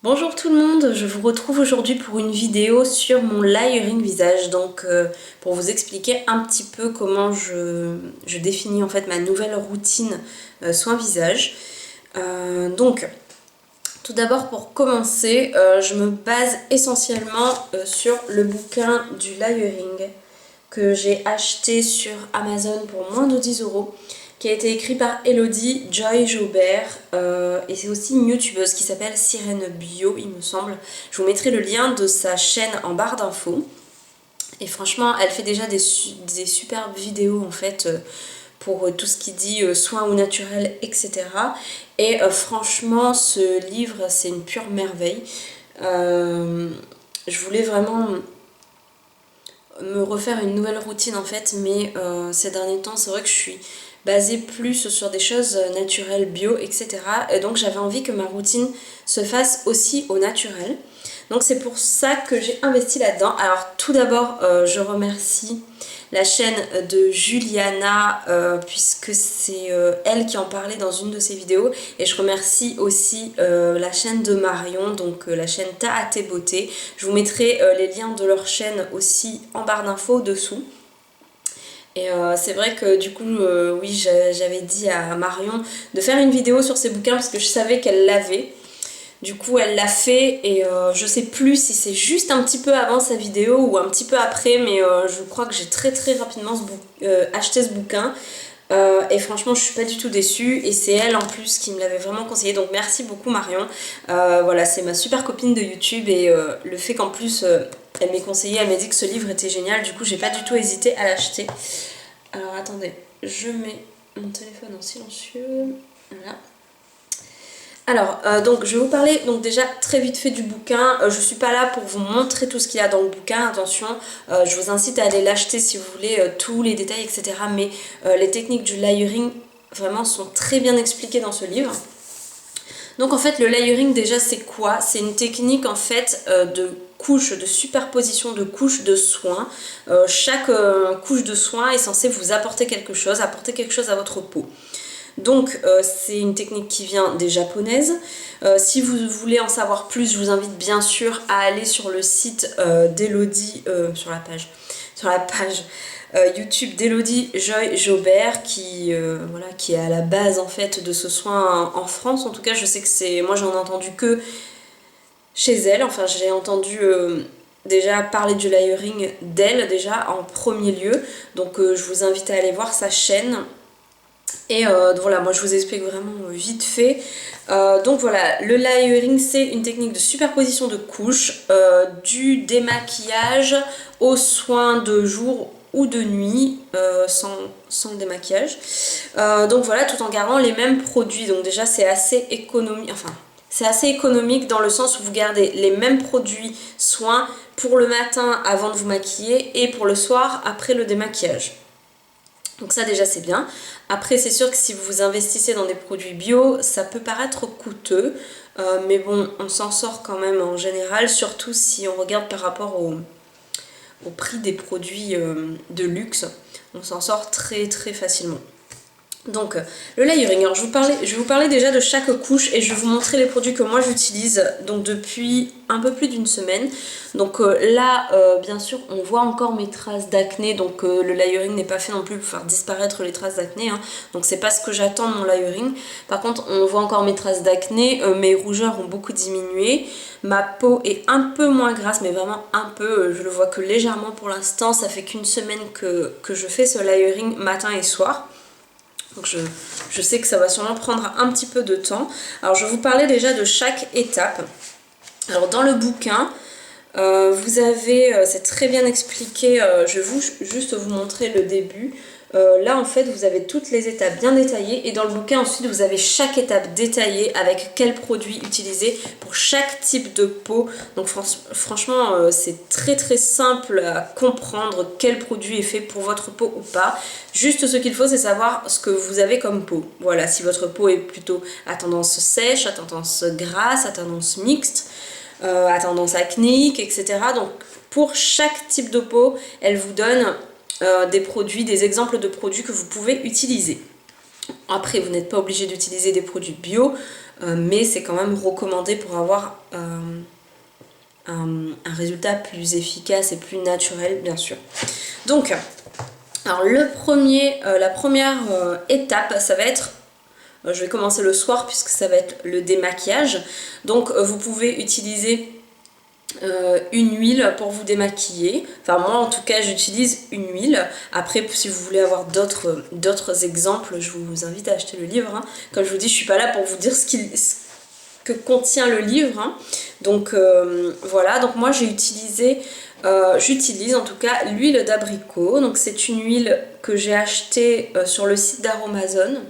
Bonjour tout le monde, je vous retrouve aujourd'hui pour une vidéo sur mon layering visage, donc pour vous expliquer un petit peu comment je définis en fait ma nouvelle routine soin visage. Donc tout d'abord pour commencer, je me base essentiellement sur le bouquin du layering que j'ai acheté sur Amazon pour moins de 10 €, qui a été écrit par Elodie Joy Jaubert, et c'est aussi une youtubeuse qui s'appelle Sirène Bio, il me semble. Je vous mettrai le lien de sa chaîne en barre d'infos. Et franchement, elle fait déjà des superbes vidéos en fait pour tout ce qui dit soins au naturel, etc. Et franchement, ce livre, c'est une pure merveille. Je voulais vraiment me refaire une nouvelle routine en fait, mais ces derniers temps, c'est vrai que je suis basée plus sur des choses naturelles, bio, etc. Et donc j'avais envie que ma routine se fasse aussi au naturel. Donc c'est pour ça que j'ai investi là-dedans. Alors tout d'abord, je remercie la chaîne de Juliana, puisque c'est elle qui en parlait dans une de ses vidéos, et je remercie aussi la chaîne de Marion, donc la chaîne Taate Beauté. Je vous mettrai les liens de leur chaîne aussi en barre d'infos dessous. Et c'est vrai que du coup, oui, j'avais dit à Marion de faire une vidéo sur ces bouquins parce que je savais qu'elle l'avait. Du coup, elle l'a fait, et je sais plus si c'est juste un petit peu avant sa vidéo ou un petit peu après, mais je crois que j'ai très rapidement acheté ce bouquin. Et franchement, je suis pas du tout déçue, et c'est elle en plus qui me l'avait vraiment conseillé, donc merci beaucoup Marion. Voilà, c'est ma super copine de YouTube, et le fait qu'en plus elle m'ait conseillé, elle m'a dit que ce livre était génial, du coup j'ai pas du tout hésité à l'acheter. Alors attendez, je mets mon téléphone en silencieux. Voilà. Alors, donc je vais vous parler donc déjà très vite fait du bouquin. Je suis pas là pour vous montrer tout ce qu'il y a dans le bouquin, attention. Je vous incite à aller l'acheter si vous voulez tous les détails, etc. Mais les techniques du layering vraiment sont très bien expliquées dans ce livre. Donc en fait, le layering déjà c'est quoi? C'est une technique en fait de couches, de superposition de couches de soins. Chaque couche de soins est censée vous apporter quelque chose à votre peau. Donc c'est une technique qui vient des japonaises. Si vous voulez en savoir plus, je vous invite bien sûr à aller sur le site d'Elodie, sur la page YouTube d'Elodie Joy Jaubert, voilà, qui est à la base en fait de ce soin en France. En tout cas, je sais que c'est, moi j'en ai entendu que chez elle. Enfin, j'ai entendu déjà parler du layering d'elle déjà en premier lieu. Donc je vous invite à aller voir sa chaîne. Et voilà, moi je vous explique vraiment vite fait. Donc voilà, le layering c'est une technique de superposition de couches, du démaquillage aux soins de jour ou de nuit, sans le démaquillage. Donc voilà, tout en gardant les mêmes produits. Donc déjà c'est assez économique, enfin c'est assez économique dans le sens où vous gardez les mêmes produits soins pour le matin avant de vous maquiller et pour le soir après le démaquillage. Donc ça déjà c'est bien. Après c'est sûr que si vous investissez dans des produits bio, ça peut paraître coûteux. Mais bon, on s'en sort quand même en général, surtout si on regarde par rapport au prix des produits de luxe. On s'en sort très facilement. Donc le layering, alors je vais vous parler déjà de chaque couche, et je vais vous montrer les produits que moi j'utilise donc depuis un peu plus d'une semaine. Donc là bien sûr on voit encore mes traces d'acné, donc le layering n'est pas fait non plus pour faire disparaître les traces d'acné, hein. Donc c'est pas ce que j'attends de mon layering. Par contre on voit encore mes traces d'acné, mes rougeurs ont beaucoup diminué, ma peau est un peu moins grasse, mais vraiment un peu, je le vois que légèrement pour l'instant. Ça fait qu'une semaine que je fais ce layering matin et soir. Donc je sais que ça va sûrement prendre un petit peu de temps. Alors je vais vous parler déjà de chaque étape. Alors dans le bouquin, vous avez, c'est très bien expliqué, je vais juste vous montrer le début. Là en fait vous avez toutes les étapes bien détaillées, et dans le bouquin ensuite vous avez chaque étape détaillée avec quel produit utiliser pour chaque type de peau. Donc franchement c'est très simple à comprendre quel produit est fait pour votre peau ou pas. Juste ce qu'il faut c'est savoir ce que vous avez comme peau. Voilà, si votre peau est plutôt à tendance sèche, à tendance grasse, à tendance mixte, à tendance acnéique, etc. Donc pour chaque type de peau, elle vous donne des produits, des exemples de produits que vous pouvez utiliser. Après, vous n'êtes pas obligé d'utiliser des produits bio. mais c'est quand même recommandé pour avoir un résultat plus efficace et plus naturel, bien sûr. Donc, alors la première étape, ça va être, je vais commencer le soir puisque ça va être le démaquillage. Donc vous pouvez utiliser une huile pour vous démaquiller. Enfin moi en tout cas j'utilise une huile. Après si vous voulez avoir d'autres exemples, je vous invite à acheter le livre. Hein. Comme je vous dis, je suis pas là pour vous dire ce que contient le livre. Hein. Donc voilà, donc moi j'utilise en tout cas l'huile d'abricot. Donc c'est une huile que j'ai achetée sur le site d'Aromazone.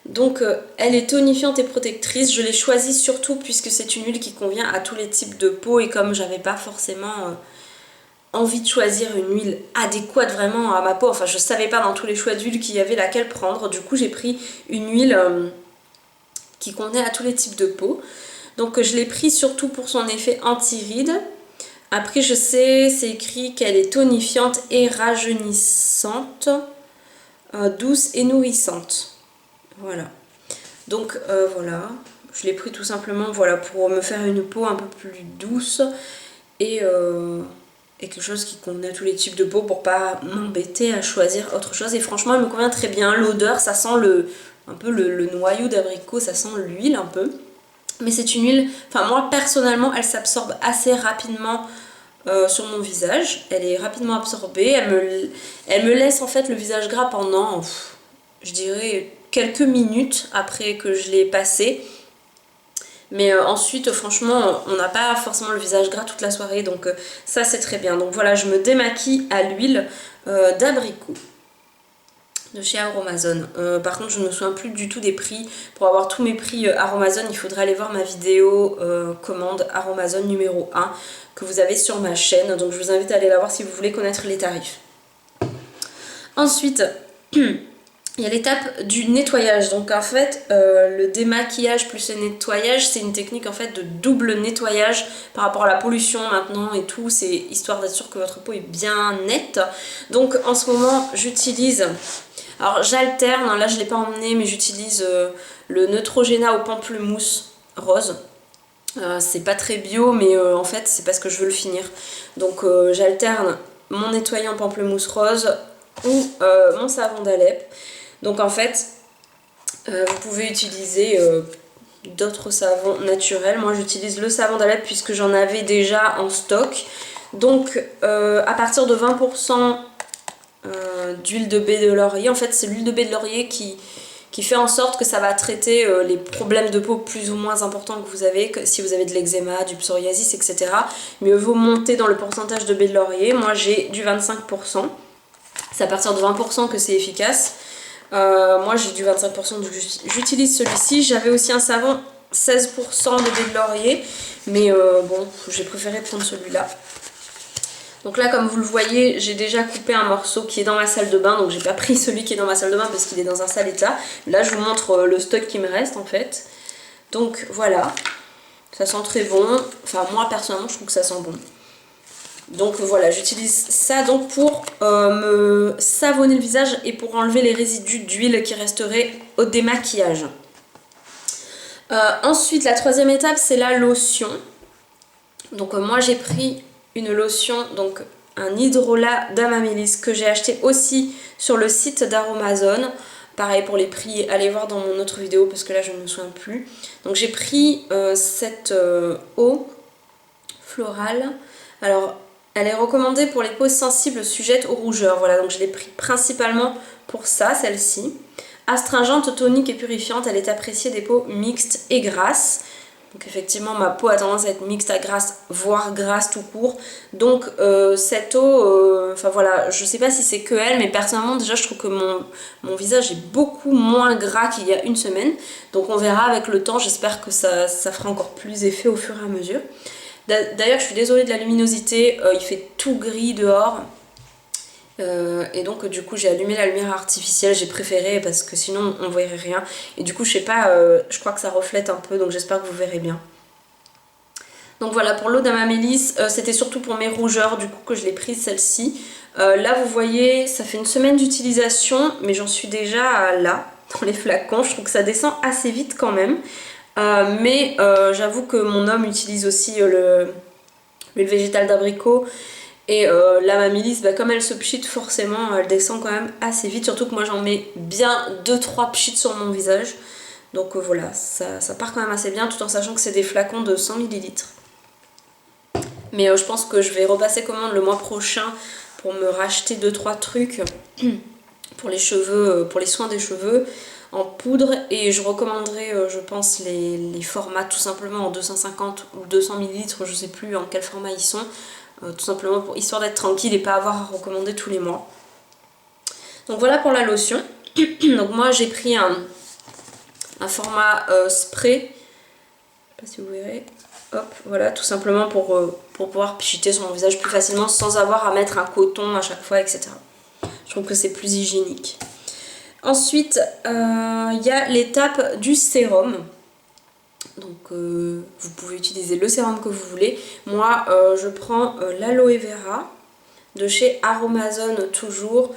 Donc elle est tonifiante et protectrice. Je l'ai choisie surtout puisque c'est une huile qui convient à tous les types de peau, et comme j'avais pas forcément envie de choisir une huile adéquate vraiment à ma peau, enfin je savais pas dans tous les choix d'huile qu'il y avait laquelle prendre, du coup j'ai pris une huile qui convenait à tous les types de peau. Donc je l'ai pris surtout pour son effet anti-rides. Après je sais, c'est écrit qu'elle est tonifiante et rajeunissante, douce et nourrissante. Voilà. Donc voilà, je l'ai pris tout simplement voilà, pour me faire une peau un peu plus douce et quelque chose qui convenait à tous les types de peau pour pas m'embêter à choisir autre chose. Et franchement elle me convient très bien. L'odeur, ça sent un peu le noyau d'abricot, ça sent l'huile un peu. Mais c'est une huile, enfin moi personnellement elle s'absorbe assez rapidement sur mon visage. Elle est rapidement absorbée, elle me laisse en fait le visage gras pendant, je dirais, quelques minutes après que je l'ai passé. Mais ensuite franchement on n'a pas forcément le visage gras toute la soirée, donc ça c'est très bien. Donc voilà, je me démaquille à l'huile d'abricot de chez Aromazone. Par contre je ne me souviens plus du tout des prix. Pour avoir tous mes prix Aromazone, il faudrait aller voir ma vidéo commande Aromazone numéro 1 que vous avez sur ma chaîne, donc je vous invite à aller la voir si vous voulez connaître les tarifs. Ensuite il y a l'étape du nettoyage. Donc en fait le démaquillage plus le nettoyage, c'est une technique en fait de double nettoyage par rapport à la pollution maintenant et tout. C'est histoire d'être sûr que votre peau est bien nette. Donc en ce moment j'utilise, alors j'alterne, là je ne l'ai pas emmené, mais j'utilise le Neutrogena au pamplemousse rose. C'est pas très bio, mais en fait c'est parce que je veux le finir. Donc j'alterne mon nettoyant pamplemousse rose ou mon savon d'Alep. Donc en fait vous pouvez utiliser d'autres savons naturels. Moi j'utilise le savon d'Alep puisque j'en avais déjà en stock. Donc à partir de 20% d'huile de baie de laurier, en fait c'est l'huile de baie de laurier qui fait en sorte que ça va traiter les problèmes de peau plus ou moins importants que vous avez, que si vous avez de l'eczéma, du psoriasis, etc. Mieux vaut monter dans le pourcentage de baie de laurier. Moi j'ai du 25%. C'est à partir de 20% que c'est efficace. Moi j'ai du 25%, donc j'utilise celui-ci. J'avais aussi un savon 16% de baie de laurier, mais bon, j'ai préféré prendre celui-là. Donc là, comme vous le voyez, j'ai déjà coupé un morceau qui est dans ma salle de bain. Donc j'ai pas pris celui qui est dans ma salle de bain parce qu'il est dans un sale état. Là, je vous montre le stock qui me reste en fait. Donc voilà, ça sent très bon. Enfin moi personnellement, je trouve que ça sent bon. Donc voilà, j'utilise ça donc pour me savonner le visage et pour enlever les résidus d'huile qui resteraient au démaquillage. Ensuite, la troisième étape, c'est la lotion. Donc moi j'ai pris une lotion, donc un hydrolat d'Amamélis que j'ai acheté aussi sur le site d'Aromazone. Pareil pour les prix, allez voir dans mon autre vidéo parce que là je ne me souviens plus. Donc j'ai pris cette eau florale. Alors elle est recommandée pour les peaux sensibles sujettes aux rougeurs. Voilà, donc je l'ai pris principalement pour ça, celle-ci. Astringente, tonique et purifiante, elle est appréciée des peaux mixtes et grasses. Donc effectivement ma peau a tendance à être mixte à grasse, voire grasse tout court. Donc cette eau, enfin voilà, je sais pas si c'est que elle, mais personnellement déjà je trouve que mon visage est beaucoup moins gras qu'il y a une semaine. Donc on verra avec le temps, j'espère que ça fera encore plus effet au fur et à mesure. D'ailleurs je suis désolée de la luminosité, il fait tout gris dehors. Et donc du coup j'ai allumé la lumière artificielle, j'ai préféré parce que sinon on verrait rien. Et du coup je sais pas, je crois que ça reflète un peu, donc j'espère que vous verrez bien. Donc voilà, pour l'eau d'Amamélis, c'était surtout pour mes rougeurs du coup que je l'ai prise celle-ci. Là vous voyez, ça fait une semaine d'utilisation, mais j'en suis déjà là, dans les flacons. Je trouve que ça descend assez vite quand même. Mais j'avoue que mon homme utilise aussi l'huile végétale d'abricot. Et la mamylise, bah, comme elle se pchite forcément, elle descend quand même assez vite. Surtout que moi j'en mets bien 2-3 pchites sur mon visage. Donc voilà, ça part quand même assez bien tout en sachant que c'est des flacons de 100 millilitres. Mais je pense que je vais repasser commande le mois prochain pour me racheter 2-3 trucs pour les cheveux, pour les soins des cheveux en poudre. Et je recommanderai, je pense, les formats tout simplement en 250 ou 200 millilitres, je sais plus en quel format ils sont. Tout simplement pour histoire d'être tranquille et pas avoir à recommander tous les mois. Donc voilà pour la lotion. Donc moi j'ai pris un format spray. Je sais pas si vous verrez. Hop, voilà, tout simplement pour pouvoir pchiter sur mon visage plus facilement sans avoir à mettre un coton à chaque fois, etc. Je trouve que c'est plus hygiénique. Ensuite, il y a l'étape du sérum. Donc vous pouvez utiliser le sérum que vous voulez. Moi je prends l'aloe vera de chez Aromazone toujours.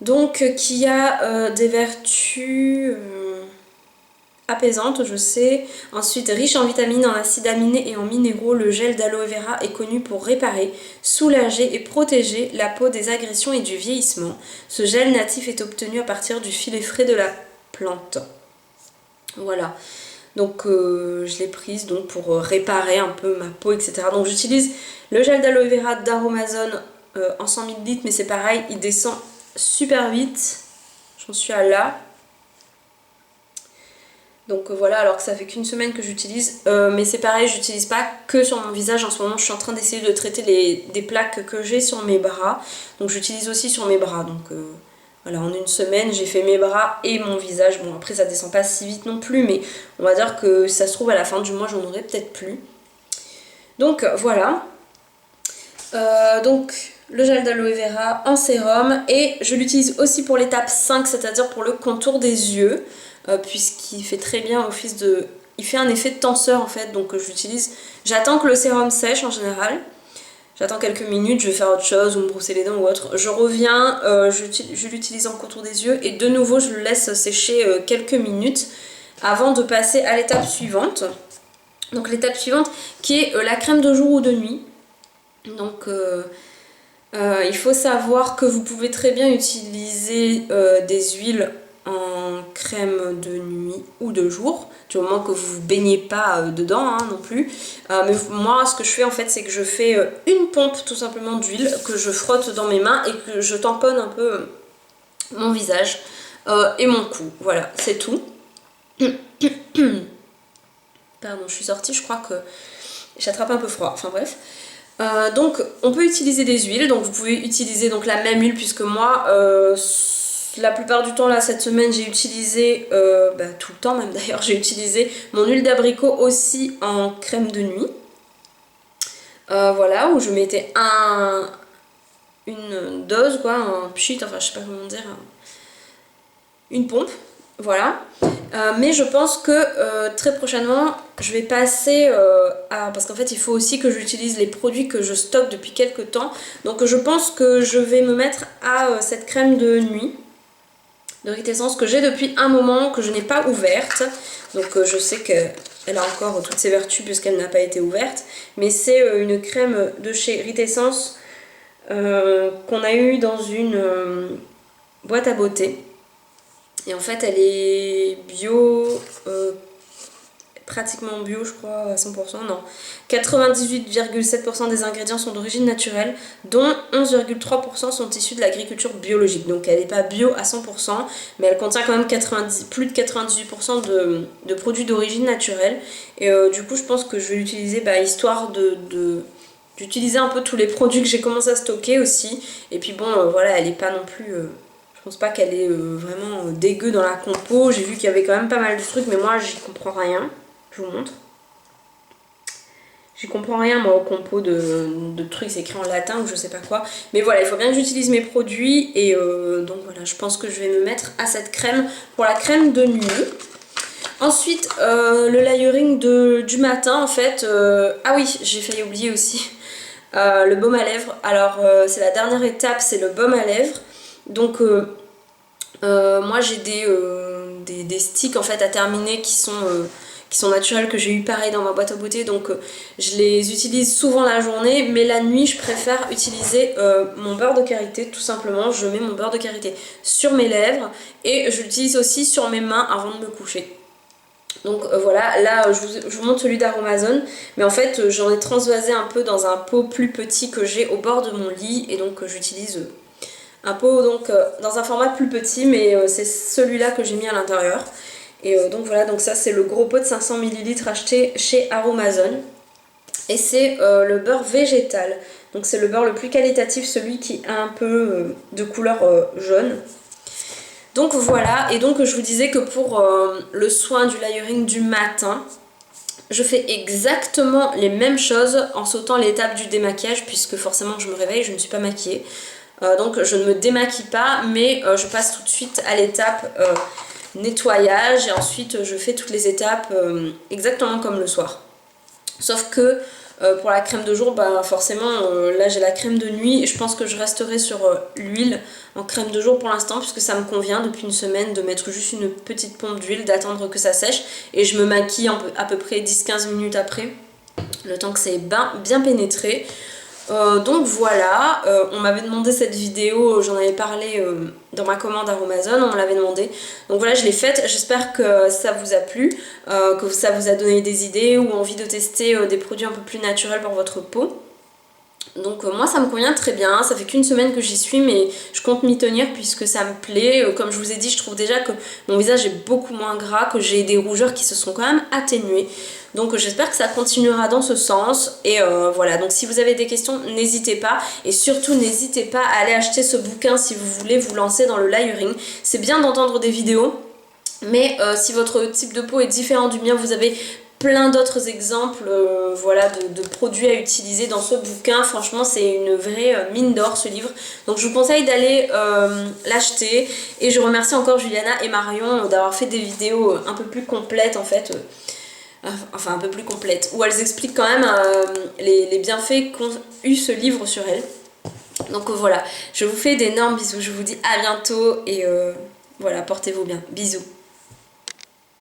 Donc qui a des vertus apaisantes, je sais. Ensuite, riche en vitamines, en acides aminés et en minéraux, le gel d'aloe vera est connu pour réparer, soulager et protéger la peau des agressions et du vieillissement. Ce gel natif est obtenu à partir du filet frais de la plante. Voilà. Donc je l'ai prise donc, pour réparer un peu ma peau, etc. Donc j'utilise le gel d'aloe vera d'Aromazone en 100 ml, mais c'est pareil, il descend super vite. J'en suis à là. Donc voilà, alors que ça fait qu'une semaine que j'utilise. Mais c'est pareil, j'utilise pas que sur mon visage. En ce moment, je suis en train d'essayer de traiter des plaques que j'ai sur mes bras. Donc j'utilise aussi sur mes bras. Donc voilà, en une semaine, j'ai fait mes bras et mon visage. Bon, après, ça descend pas si vite non plus, mais on va dire que ça se trouve à la fin du mois, j'en aurai peut-être plus. Donc voilà. Donc le gel d'aloe vera en sérum. Et je l'utilise aussi pour l'étape 5, c'est-à-dire pour le contour des yeux. Puisqu'il fait très bien office de... Il fait un effet de tenseur en fait, donc je l'utilise. J'attends que le sérum sèche en général. J'attends quelques minutes, je vais faire autre chose ou me brosser les dents ou autre. Je reviens, je l'utilise en contour des yeux et de nouveau je le laisse sécher quelques minutes avant de passer à l'étape suivante. Donc l'étape suivante qui est la crème de jour ou de nuit. Donc il faut savoir que vous pouvez très bien utiliser des huiles en crème de nuit ou de jour, du moment que vous ne baignez pas dedans hein, non plus. Mais moi ce que je fais en fait c'est que je fais une pompe tout simplement d'huile que je frotte dans mes mains et que je tamponne un peu mon visage et mon cou. Voilà, c'est tout. Pardon, je suis sortie, je crois que j'attrape un peu froid, enfin bref. Donc on peut utiliser des huiles, donc vous pouvez utiliser donc la même huile puisque moi la plupart du temps là cette semaine j'ai utilisé, tout le temps même d'ailleurs j'ai utilisé mon huile d'abricot aussi en crème de nuit. Voilà, où je mettais une dose quoi, un pchit, enfin je sais pas comment dire, une pompe. Voilà, mais je pense que très prochainement je vais passer parce qu'en fait il faut aussi que j'utilise les produits que je stocke depuis quelques temps, donc je pense que je vais me mettre à cette crème de nuit de Rite Essence que j'ai depuis un moment, que je n'ai pas ouverte, donc je sais qu'elle a encore toutes ses vertus puisqu'elle n'a pas été ouverte, mais c'est une crème de chez Rite Essence qu'on a eu dans une boîte à beauté. Et en fait, elle est bio, pratiquement bio, je crois, à 100%, non. 98,7% des ingrédients sont d'origine naturelle, dont 11,3% sont issus de l'agriculture biologique. Donc elle n'est pas bio à 100%, mais elle contient quand même plus de 98% de produits d'origine naturelle. Et du coup, je pense que je vais l'utiliser histoire d'utiliser un peu tous les produits que j'ai commencé à stocker aussi. Et puis bon, voilà, elle n'est pas non plus... je pense pas qu'elle est vraiment dégueu dans la compo. J'ai vu qu'il y avait quand même pas mal de trucs, mais moi j'y comprends rien. Je vous montre. J'y comprends rien moi au compo de trucs écrits en latin ou je sais pas quoi. Mais voilà, il faut bien que j'utilise mes produits. Et donc voilà, je pense que je vais me mettre à cette crème pour la crème de nuit. Ensuite, le layering du matin en fait. Ah oui, j'ai failli oublier aussi. Le baume à lèvres. Alors c'est la dernière étape, c'est le baume à lèvres. Donc moi j'ai des sticks en fait à terminer qui qui sont naturels, que j'ai eu pareil dans ma boîte à beauté, donc je les utilise souvent la journée, mais la nuit je préfère utiliser mon beurre de karité. Tout simplement, je mets mon beurre de karité sur mes lèvres et je l'utilise aussi sur mes mains avant de me coucher. Donc voilà, là je vous montre celui d'Aromazone, mais en fait j'en ai transvasé un peu dans un pot plus petit que j'ai au bord de mon lit, et donc j'utilise un pot donc dans un format plus petit, mais c'est celui-là que j'ai mis à l'intérieur. Et donc voilà, donc ça c'est le gros pot de 500 ml acheté chez Aromazone, et c'est le beurre végétal, donc c'est le beurre le plus qualitatif, celui qui a un peu de couleur jaune. Donc voilà, et donc je vous disais que pour le soin du layering du matin, je fais exactement les mêmes choses en sautant l'étape du démaquillage, puisque forcément je me réveille, je ne suis pas maquillée. Donc je ne me démaquille pas, mais je passe tout de suite à l'étape nettoyage, et ensuite je fais toutes les étapes exactement comme le soir. Sauf que pour la crème de jour, bah forcément là j'ai la crème de nuit, et je pense que je resterai sur l'huile en crème de jour pour l'instant, puisque ça me convient depuis une semaine de mettre juste une petite pompe d'huile, d'attendre que ça sèche, et je me maquille à peu près 10-15 minutes après, le temps que c'est bien pénétré. Donc voilà, on m'avait demandé cette vidéo, j'en avais parlé dans ma commande Aromazone, on me l'avait demandé. Donc voilà, je l'ai faite, j'espère que ça vous a plu, que ça vous a donné des idées ou envie de tester des produits un peu plus naturels pour votre peau. Donc moi ça me convient très bien, ça fait qu'une semaine que j'y suis, mais je compte m'y tenir puisque ça me plaît. Comme je vous ai dit, je trouve déjà que mon visage est beaucoup moins gras, que j'ai des rougeurs qui se sont quand même atténuées. Donc j'espère que ça continuera dans ce sens. Et voilà, donc si vous avez des questions, n'hésitez pas. Et surtout n'hésitez pas à aller acheter ce bouquin si vous voulez vous lancer dans le layering. C'est bien d'entendre des vidéos, mais si votre type de peau est différent du mien, vous avez plein d'autres exemples voilà, de produits à utiliser dans ce bouquin. Franchement c'est une vraie mine d'or ce livre, donc je vous conseille d'aller l'acheter. Et je remercie encore Juliana et Marion d'avoir fait des vidéos un peu plus complètes en fait, enfin un peu plus complètes, où elles expliquent quand même les bienfaits qu'ont eu ce livre sur elles. Donc voilà, je vous fais d'énormes bisous, je vous dis à bientôt, et voilà, portez-vous bien, bisous.